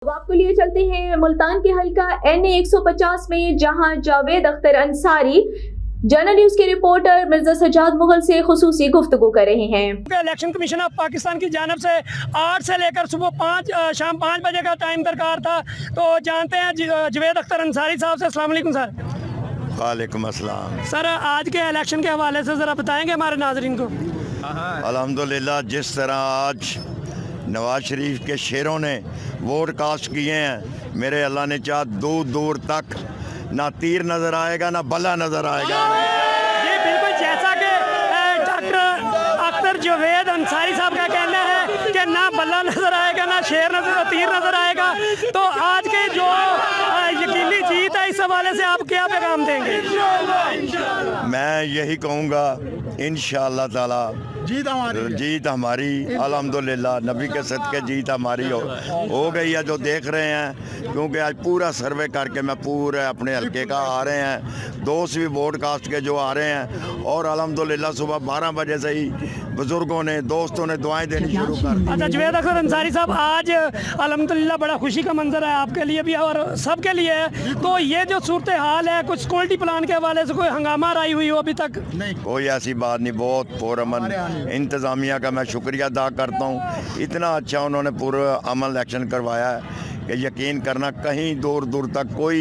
अब आपको लिए चलते हैं मुल्तान के हल्का NA 150 में, जहां जावेद अख्तर अंसारी जनरल न्यूज के रिपोर्टर मिर्जा सज्जाद मुगल से खुसूसी गुफ्तगू कर रहे हैं। इलेक्शन कमीशन ऑफ पाकिस्तान की जानब से 8 से लेकर सुबह 5 शाम 5 बजे का टाइम दरकार था। तो जानते हैं जावेद अख्तर अंसारी साहब से। अस्सलाम वालेकुम सर। वालेकुम अस्सलाम। सर, आज के इलेक्शन के हवाले से ज़रा बताएंगे हमारे नाजरीन को। अल्हम्दुलिल्लाह, जिस तरह आज नवाज शरीफ के शेरों ने वोट कास्ट किए हैं, मेरे अल्लाह ने चाह दूर दूर तक ना तीर नज़र आएगा ना बल्ला नज़र आएगा। जी बिल्कुल, जैसा कि डॉक्टर अख्तर जावेद अंसारी साहब का कहना है कि ना बल्ला नज़र आएगा ना तीर नज़र आएगा। तो आज के जो यकीनी जीत है, इस हवाले से आप क्या पैगाम देंगे? मैं यही कहूँगा, इंशाअल्लाह ताला जीत हमारी अल्हम्दुलिल्लाह, नबी के सदके जीत हमारी हो गई है, जो देख रहे हैं। क्योंकि आज पूरा सर्वे करके मैं पूरे अपने हल्के का आ रहे हैं, दोस्त भी वोट कास्ट के जो आ रहे हैं, और अल्हम्दुलिल्लाह सुबह 12 बजे से ही बुजुर्गों ने, दोस्तों ने दुआएं देनी शुरू कर दी। अच्छा जावेद अख्तर अंसारी साहब, आज अल्हम्दुलिल्लाह बड़ा खुशी का मंजर है आपके लिए भी और सबके लिए है। तो ये जो सूरत हाल है, कुछ सिक्योरिटी प्लान के हवाले से कोई हंगामा आई हुई हो अभी तक? नहीं, कोई ऐसी बात नहीं। बहुत पुरअमन इंतज़ामिया का मैं शुक्रिया अदा करता हूँ। इतना अच्छा उन्होंने पूरा अमल एक्शन करवाया है कि यकीन करना, कहीं दूर दूर तक कोई